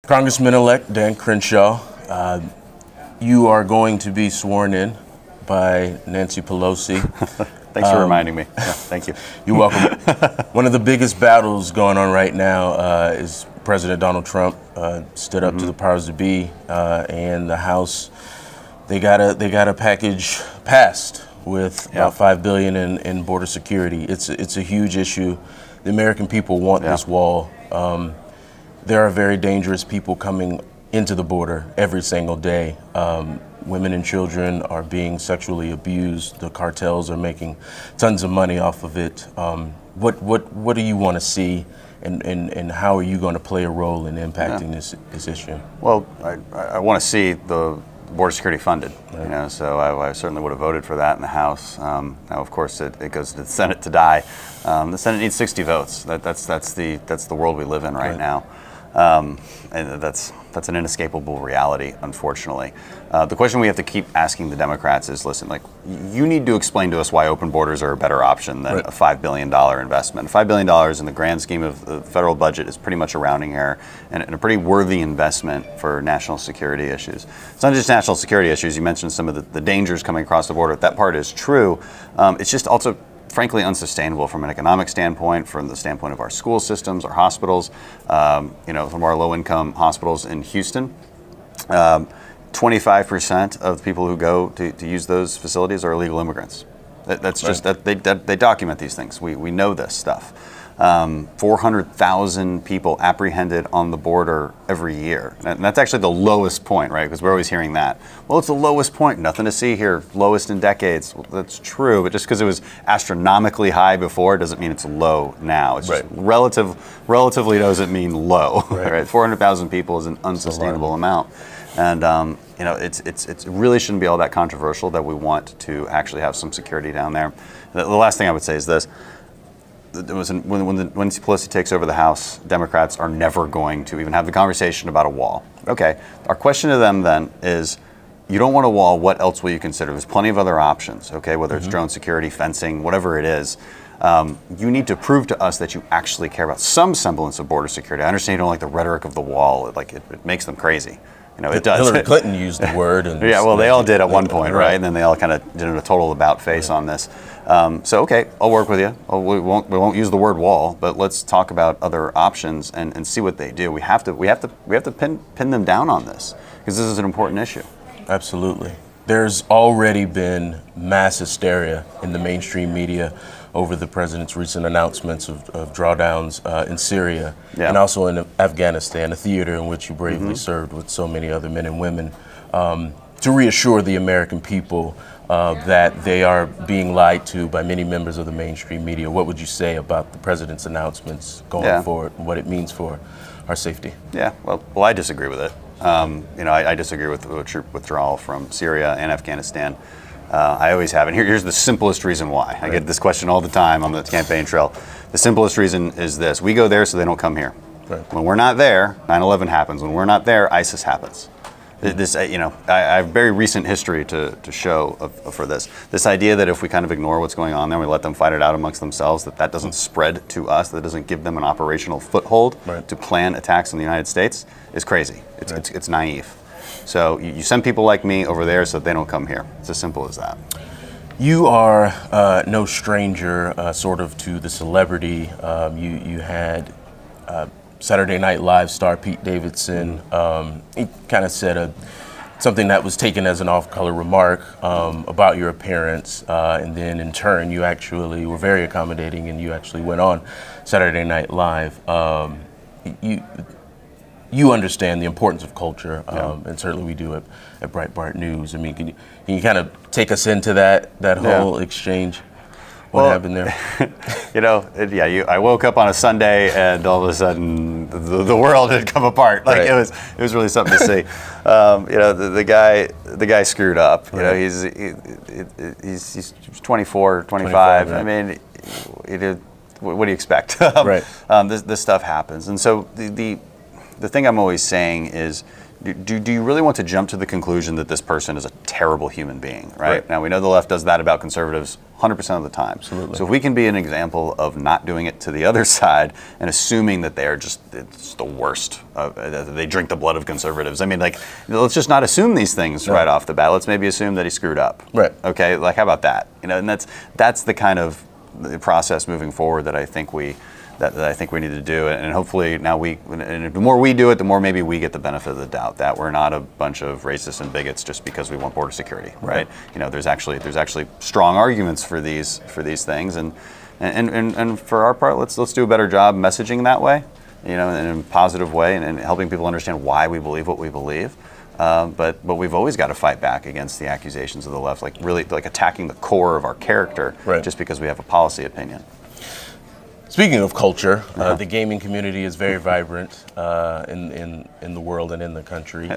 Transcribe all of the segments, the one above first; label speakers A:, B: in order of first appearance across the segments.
A: Congressman-Elect Dan Crenshaw, you are going to be sworn in by Nancy Pelosi.
B: Thanks for reminding me. Yeah, thank you.
A: You're welcome. One of the biggest battles going on right now is President Donald Trump stood up to the powers that be, and the House. They got a package passed with about $5 billion in border security. It's a huge issue. The American people want this wall. There are very dangerous people coming into the border every single day. Women and children are being sexually abused. The cartels are making tons of money off of it. What do you want to see, and how are you going to play a role in impacting this issue?
B: Well, I want to see the border security funded. Right. You know, so I certainly would have voted for that in the House. Now, of course, it goes to the Senate to die. The Senate needs 60 votes. That's the world we live in right now. And that's an inescapable reality, unfortunately. The question we have to keep asking the Democrats is, listen, like, you need to explain to us why open borders are a better option than a $5 billion investment. $5 billion in the grand scheme of the federal budget is pretty much a rounding error and a pretty worthy investment for national security issues. It's not just national security issues. You mentioned some of the dangers coming across the border. That part is true. It's just also frankly unsustainable from an economic standpoint, from the standpoint of our school systems, our hospitals, you know, from our low-income hospitals in Houston. 25% of the people who go to use those facilities are illegal immigrants. That's just that they document these things. We know this stuff. 400,000 people apprehended on the border every year. And that's actually the lowest point, right? Because we're always hearing that. Well, it's the lowest point, nothing to see here, lowest in decades. Well, that's true, but just because it was astronomically high before doesn't mean it's low now. It's just relatively doesn't mean low, right? 400,000 people is an unsustainable amount. And you know, it really shouldn't be all that controversial that we want to actually have some security down there. The last thing I would say is this. When Nancy Pelosi takes over the House, Democrats are never going to even have the conversation about a wall. Okay, our question to them then is, you don't want a wall, what else will you consider? There's plenty of other options, okay, whether it's drone security, fencing, whatever it is. You need to prove to us that you actually care about some semblance of border security. I understand you don't like the rhetoric of the wall, it makes them crazy. You know, it does.
A: Hillary Clinton used the word. And
B: yeah, well, they all did at one point, right? And then they all kind of did a total about face on this. So, okay, I'll work with you. We won't use the word wall, but let's talk about other options and see what they do. We have to pin them down on this, because this is an important issue. Absolutely.
A: There's already been mass hysteria in the mainstream media over the president's recent announcements of drawdowns in Syria and also in Afghanistan, a theater in which you bravely served with so many other men and women, to reassure the American people that they are being lied to by many members of the mainstream media. What would you say about the president's announcements going forward and what it means for our safety?
B: Yeah, well, I disagree with it. You know, I disagree with the troop withdrawal from Syria and Afghanistan. I always have, and here's the simplest reason why. I get this question all the time on the campaign trail. The simplest reason is this: we go there so they don't come here. When we're not there, 9/11 happens. When we're not there, ISIS happens. This, you know, I have very recent history to show for this. This idea that if we kind of ignore what's going on there, we let them fight it out amongst themselves, that doesn't spread to us, that doesn't give them an operational foothold to plan attacks on the United States, is crazy. It's naive. So you send people like me over there so that they don't come here. It's as simple as that.
A: You are no stranger sort of to the celebrity. You had Saturday Night Live star Pete Davidson. He kind of said something that was taken as an off-color remark about your appearance, and then in turn you actually were very accommodating and you actually went on Saturday Night Live. You understand the importance of culture, and certainly we do at Breitbart News. I mean, can you kind of take us into that whole exchange? What happened there?
B: You know, I woke up on a Sunday and all of a sudden the world had come apart. Like it was really something to see. You know, the guy screwed up. You know, he's 24, 25. I mean, what do you expect? This stuff happens, and so the thing I'm always saying is, do you really want to jump to the conclusion that this person is a terrible human being, right? Now, we know the left does that about conservatives 100% of the time.
A: Absolutely.
B: So if we can be an example of not doing it to the other side and assuming that they are just it's the worst, they drink the blood of conservatives. I mean, like, let's just not assume these things right off the bat. Let's maybe assume that he screwed up.
A: Right.
B: Okay, like, how about that? You know, and that's the kind of the process moving forward that I think we need to do, and hopefully now and the more we do it, the more maybe we get the benefit of the doubt that we're not a bunch of racists and bigots just because we want border security, right? You know, there's actually strong arguments for these things, and for our part, let's do a better job messaging that way, you know, in a positive way, and helping people understand why we believe what we believe. But we've always got to fight back against the accusations of the left, like really like attacking the core of our character just because we have a policy opinion.
A: Speaking of culture, the gaming community is very vibrant in the world and in the country.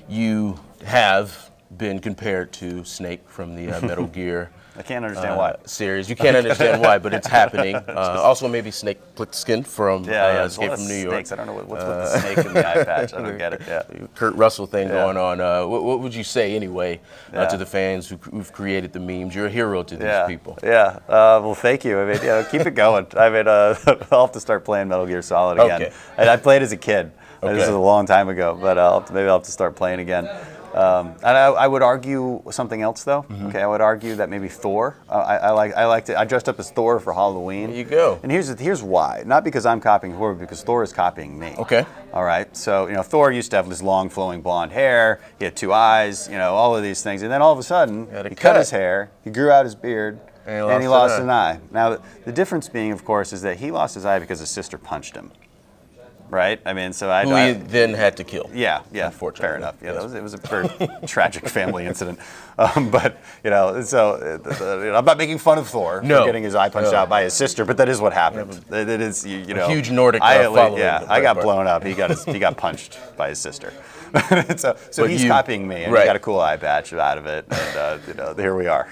A: You have been compared to Snake from the Metal Gear.
B: I can't understand why.
A: Series. You can't understand why, but it's happening. Also, maybe Snake Plissken from Escape from New York.
B: Snakes. I don't know what's with the snake and the eye patch. I don't get it. Yeah.
A: Kurt Russell thing going on. What would you say anyway to the fans who've created the memes? You're a hero to these people.
B: Yeah. Well, thank you. I mean, keep it going. I mean, I'll have to start playing Metal Gear Solid again.
A: Okay.
B: I played as a kid. This is a long time ago, but maybe I'll have to start playing again. And I would argue something else, though. Okay, I would argue that maybe Thor. I dressed up as Thor for Halloween.
A: There you go.
B: And here's why. Not because I'm copying Thor, but because Thor is copying me.
A: Okay.
B: All right. So Thor used to have this long, flowing blonde hair. He had 2 eyes. All of these things. And then all of a sudden, he cut his hair. He grew out his beard. And he lost an eye. Now, the difference being, of course, is that he lost his eye because his sister punched him. Right? I mean, so
A: who he then had to kill.
B: Yeah,
A: Unfortunately.
B: fair enough. Yeah, it was a very tragic family incident. But, so I'm not making fun of Thor for getting his eye punched out by his sister, but that is what happened. It is,
A: a huge Nordic following.
B: Yeah, I got blown up. He got punched by his sister. So he's copying me, and he got a cool eye patch out of it, and here we are.